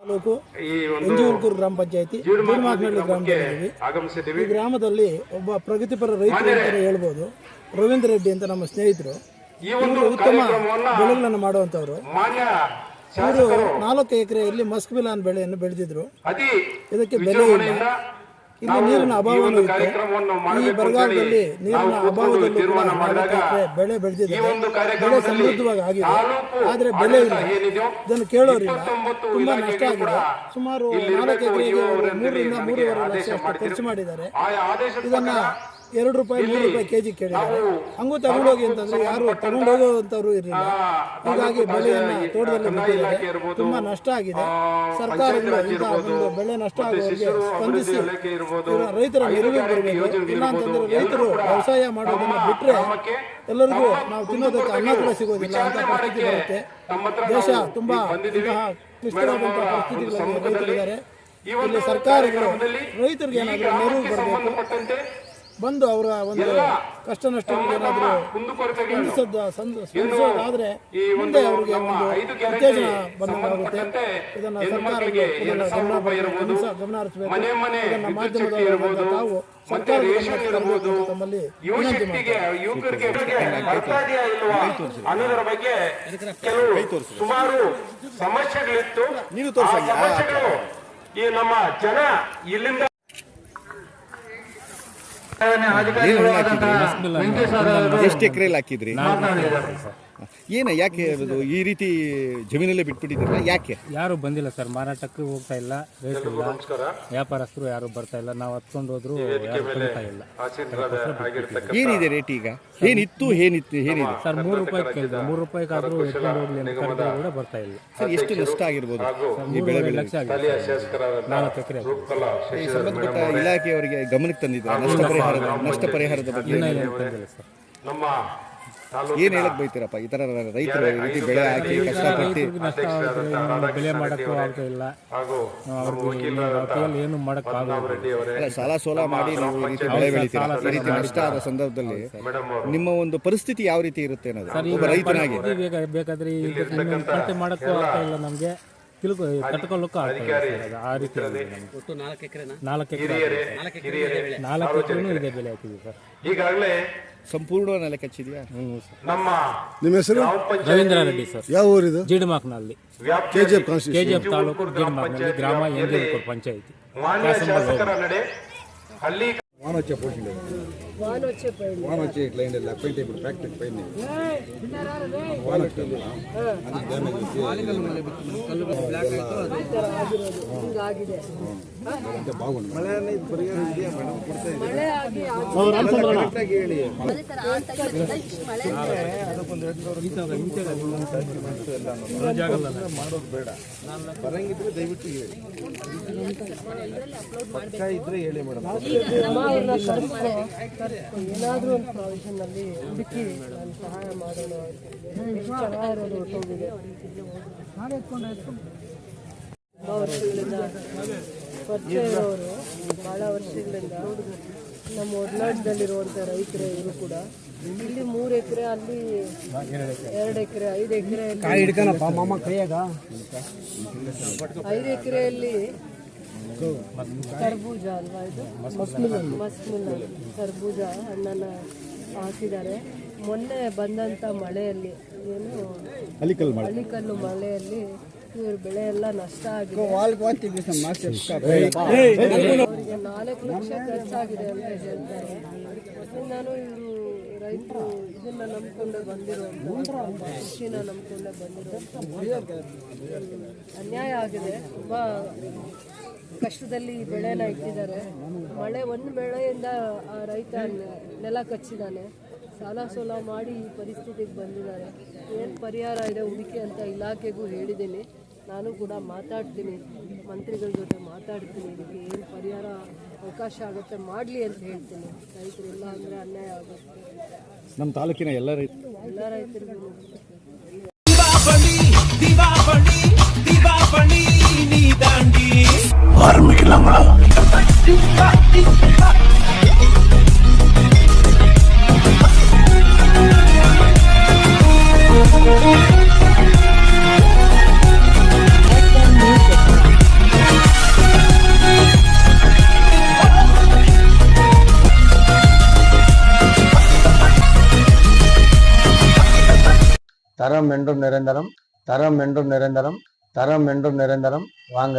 ತಾಲೂಕು ಎಂಜೂರ್ಕೂರು ಗ್ರಾಮ ಪಂಚಾಯತಿ ಜೀಡಮಾಕನಹಳ್ಳಿ ಗ್ರಾಮದಲ್ಲಿ ಈ ಗ್ರಾಮದಲ್ಲಿ ಒಬ್ಬ ಪ್ರಗತಿಪರ ರೈತರು ಅಂತಲೇ ಹೇಳ್ಬೋದು. ರವೀಂದ್ರ ರೆಡ್ಡಿ ಅಂತ ನಮ್ಮ ಸ್ನೇಹಿತರು. ಇವರು ಉತ್ತಮ ಬೆಳೆಗಳನ್ನು ಮಾಡುವಂಥವ್ರು. ಇವರು 4 ಎಕರೆಯಲ್ಲಿ ಮಸ್ಕ್ ಮಿಲಾನ್ ಬೆಳೆಯನ್ನು ಬೆಳೆದಿದ್ರು. ಇದಕ್ಕೆ ಬೆಲೆ ಇಲ್ಲ. ಇಲ್ಲಿ ನೀರಿನ ಅಭಾವನೂ ಇತ್ತು. ಈ ಬರಗಾಲದಲ್ಲಿ ನೀರಿನ ಅಭಾವದಲ್ಲಿ ಕೂಡ 4 ಎಕರೆ ಬೆಳೆ ಬೆಳೆದಿದ್ದಾರೆ. ಬೆಳೆ ಸಮೃದ್ಧವಾಗಿ ಆಗಿದೆ, ಆದರೆ ಬೆಲೆ ಇಲ್ಲ. ಇದನ್ನು ಕೇಳೋರಿಲ್ಲ. ತುಂಬಾ ನಷ್ಟ ಆಗಿದೆ. ಸುಮಾರು 4 ಎಕರೆಗೆ 3 ರಿಂದ 3.5 ಲಕ್ಷ ಖರ್ಚು ಮಾಡಿದ್ದಾರೆ. ಇದನ್ನ ₹2 ₹3 ಕೆಜಿ ಕೇಳಿದ್ದಾರೆ. ಹಂಗೂ ತಗೊಂಡೋಗಿ ಅಂತಂದ್ರೆ ಯಾರು ತಗೊಂಡೋಗುವಂತವ್ರು ಇರಲಿಲ್ಲ. ಹೀಗಾಗಿ ಬೆಳೆಯನ್ನು ತೋಟದಲ್ಲಿ ಬಿಟ್ಟಿದ್ದಾರೆ. ತುಂಬಾ ನಷ್ಟ ಆಗಿದೆ. ಸರ್ಕಾರದಿಂದ ಇಂತಹ ಒಂದು ಬೆಳೆ ನಷ್ಟ ಆಗುವವರಿಗೆ ಸ್ಪಂದಿಸಿ ರೈತರ ನೆರವಿಗೆ ಬರಬೇಕು. ಇಲ್ಲ ಅಂತಂದ್ರೆ ರೈತರು ವ್ಯವಸಾಯ ಮಾಡೋದನ್ನ ಬಿಟ್ಟರೆ ಎಲ್ಲರಿಗೂ ನಾವು ತಿನ್ನೋದಕ್ಕೆ ಅನ್ನ ಕೂಡ ಸಿಗೋದಿಲ್ಲ ಅಂತ ಪರಿಸ್ಥಿತಿ ಬರುತ್ತೆ. ದೇಶ ತುಂಬಾ ಇಂತಹ ಕ್ಲಿಷ್ಟವಾದಂತಹ ಪರಿಸ್ಥಿತಿಗಳಲ್ಲಿ ರೈತರಿದ್ದಾರೆ. ಇಲ್ಲಿ ಸರ್ಕಾರಗಳು ರೈತರಿಗೆ ಏನಾದರೂ ನೆರವು ಬರಬೇಕು. ಬಂದು ಅವರ ಒಂದು ಕಷ್ಟ ನಷ್ಟಗಳಿಗೆ ಏನಾದರೂ ಸ್ಪಂದಿಸೋದಾದ್ರೆ ಮುಂದೆ ಅವರಿಗೆ ಒಂದು ಉತ್ತೇಜನ ಬಂದಂತಾಗುತ್ತೆ. ಇದನ್ನು ಸರ್ಕಾರಗಳು ಗಮನ ಹರಿಸಬೇಕು. ಇದನ್ನು ಮಾಧ್ಯಮದವರು ತಾವು ಸರ್ಕಾರದ ತಮ್ಮಲ್ಲಿ ವಿನಂತಿ ಅನ್ನೋದರ ಬಗ್ಗೆ ಕೆಲವು ಸುಮಾರು ಸಮಸ್ಯೆಗಳಿತ್ತು. ಈ ನಮ್ಮ ಜನ ಇಲ್ಲಿಂದ ಎಷ್ಟು ಎಕರೆಯಲ್ಲಿ ಹಾಕಿದ್ರಿ? ಯಾಕೆ ಈ ರೀತಿ ಜಮೀನಲ್ಲೇ ಬಿಟ್ಬಿಟ್ಟಿದ್ರಲ್ಲ, ಯಾಕೆ? ಯಾರು ಬಂದಿಲ್ಲ ಸರ್, ಮಾರಾಟಕ್ಕೆ ಹೋಗ್ತಾ ಇಲ್ಲ, ರೇಟ್ ಇಲ್ಲ, ವ್ಯಾಪಾರಸ್ಥರು ಯಾರು ಬರ್ತಾ ಇಲ್ಲ. ನಾವು ಹತ್ಕೊಂಡು ಹೋದ್ರು ಯಾರು ಬರ್ತಾ ಇಲ್ಲ. ಏನಿದೆ ರೇಟ್ ಈಗ? ಏನಿತ್ತು ಏನಿದೆ ಸರ್? ₹3 ಕೇಳಿದ್ರು. ₹3 ಎತ್ಕೊಂಡು ಹೋಗ್ಲಿ ಅಂತ ಕರೆದ್ರೆ ಕೂಡ ಬರ್ತಾ ಇಲ್ಲ ಸರ್. ಎಷ್ಟು ನಷ್ಟ ಆಗಿರ್ಬೋದು? ₹3.5 ಲಕ್ಷ ಆಗಿದೆ. 4 ಎಕರೆ. ಸಂಬಂಧಪಟ್ಟ ಇಲಾಖೆಯವರಿಗೆ ಗಮನಕ್ಕೆ ತಂದಿದ್ದಾರೆ ನಷ್ಟ ಪರಿಹಾರದ ಬಗ್ಗೆ? ಏನ್ ಹೇಳಕ್ ಬೈತೀರಪ್ಪ ಈ ತರ ರೈತರು ಈ ರೀತಿ ಬೆಳೆ ಹಾಕಿ ಕಷ್ಟಪಟ್ಟು ಬೆಳೆ ಮಾಡಕ್ಕೂ ಆಗ್ತಾ ಇಲ್ಲ, ಏನು ಮಾಡಕ್ ಆಗಲ್ಲ. ಸಾಲ ಸೋಲ ಮಾಡಿ ನೀವು ಈ ರೀತಿ ಬೆಳೆ ಬೆಳಿತೀರ. ಈ ರೀತಿ ನಷ್ಟ ಆದ ಸಂದರ್ಭದಲ್ಲಿ ನಿಮ್ಮ ಒಂದು ಪರಿಸ್ಥಿತಿ ಯಾವ ರೀತಿ ಇರುತ್ತೆ ಅನ್ನೋದು ಒಬ್ಬ ರೈತನಾಗಿ? ಬೇಕಾದ್ರೆ ಕಟ್ಟೆ ಮಾಡಕ್ಕೂ ಆಗ್ತಾ ಇಲ್ಲ, ನಮ್ಗೆ ಕಟ್ಕೊಳ್ಳಕ್ಕೂ ಆಗ್ತಾ ಇಲ್ಲ. ಆ ರೀತಿ 4 ಎಕರೆನೂ ಇದೆ ಬೆಳೆ ಹಾಕಿದ್ವಿ ಸರ್. ಈಗಾಗಲೇ ಸಂಪೂರ್ಣ ನೆಲೆ ಕಚ್ಚಿದ್ಯಾ? ನಿಮ್ಮ ಹೆಸರು? ರವೀಂದ್ರ ರೆಡ್ಡಿ ಸರ್. ಯಾವ ಊರಿದು? ಜೀಡಮಾಕನಹಳ್ಳಿ, ಕೆಜಿಎಫ್ ತಾಲೂಕು, ಜೀಡಮಾಕನಹಳ್ಳಿ ಗ್ರಾಮ, ಎಂಜೂರ್ಕೂರು ಪಂಚಾಯತಿ. వానొచ్చే ఇట్లా అయింది అప్పైతే ఇప్పుడు ఫ్యాక్టరీ పైన వానొచ్చింది అంతే బాగుంది. మಳೆ అనేది పరిహారం ಇದೆಯಾ ಮೇಡಮ್? ಕೊಡ್ತಾ ಇದೆ ಕರೆಕ್ಟಾಗಿ ಹೇಳಿ. ಮಾಡೋದು ಬೇಡ, ಬರಂಗಿದ್ರೆ ದಯವಿಟ್ಟು ಹೇಳಿ. ಪಕ್ಕ ಇದ್ರೆ ಹೇಳಿ ಮೇಡಮ್. ಏನಾದರೂ ಒಂದು ಪ್ರಾವಿಷನ್ನಲ್ಲಿ ಹುಡುಕಿ ನಾನು ಸಹಾಯ ಮಾಡೋಣ. ಎಷ್ಟು ಚೆನ್ನಾಗಿರೋದು ಹೊರಟೋಗಿದೆ. ತುಂಬ ವರ್ಷಗಳಿಂದ ಪರಿಚಯ ಇರೋರು, ಭಾಳ ವರ್ಷಗಳಿಂದ ನಮ್ಮ ಒಡನಾಟದಲ್ಲಿರುವಂಥ ರೈತರೇ ಇವರು ಕೂಡ. ಇಲ್ಲಿ 3 ಎಕರೆ, ಅಲ್ಲಿ 2 ಎಕರೆ, 5 ಎಕರೆ, 5 ಎಕರೆಯಲ್ಲಿ ಕರ್ಬೂಜ ಅಲ್ವಾ ಇದು? ಮಸ್ಮಿಲನ್ ಕರ್ಬೂಜ ಹಣ್ಣನ್ನು ಹಾಕಿದ್ದಾರೆ. ಮೊನ್ನೆ ಬಂದಂಥ ಮಳೆಯಲ್ಲಿ, ಏನು ಅಲಿಕಲ್ಲು ಮಳೆಯಲ್ಲಿ ಇವ್ರ ಬೆಳೆ ಎಲ್ಲ ನಷ್ಟ ಆಗಿದೆ. ಅವರಿಗೆ 4 ಲಕ್ಷ ಖರ್ಚಾಗಿದೆ ಅಂತ ಹೇಳ್ತಾರೆ. ನಾನು ಇವರು ರೈತರು ಇದನ್ನ ನಂಬ್ಕೊಂಡೆ ಬಂದಿರುವಂಥ ಕೃಷಿನ ನಂಬ್ಕೊಂಡೆ ಬಂದಿರುವಂಥ ಅನ್ಯಾಯ ಆಗಿದೆ. ತುಂಬ ಕಷ್ಟದಲ್ಲಿ ಬೆಳೆನ ಇಟ್ಟಿದ್ದಾರೆ. ಮಳೆ ಒಂದು ಬೆಳೆಯಿಂದ ಆ ರೈತ ನೆಲ ಕಚ್ಚಿದ್ದಾನೆ. ಸಾಲ ಸೋಲ ಮಾಡಿ ಈ ಪರಿಸ್ಥಿತಿಗೆ ಬಂದಿದ್ದಾರೆ. ಏನು ಪರಿಹಾರ ಇದೆ ಹುಡುಕಿ ಅಂತ ಇಲಾಖೆಗೂ ಹೇಳಿದ್ದೀನಿ. ನಾನು ಕೂಡ ಮಾತಾಡ್ತೀನಿ, ಮಂತ್ರಿಗಳ ಜೊತೆ ಮಾತಾಡ್ತೀನಿ. ಇದಕ್ಕೆ ಏನು ಪರಿಹಾರ ಅವಕಾಶ ಆಗುತ್ತೆ ಮಾಡಲಿ ಅಂತ ಹೇಳ್ತೀನಿ. ರೈತರು ಇಲ್ಲ ಅಂದರೆ ಅನ್ಯಾಯ ಆಗುತ್ತೆ. ನಮ್ಮ ತಾಲೂಕಿನ ಎಲ್ಲ ರೈತರಿಗೂ Music. தரம் என்றும் நிரந்தரம், தரம் என்றும் நிரந்தரம், தரம் என்றும் நிரந்தரம். வாங்க.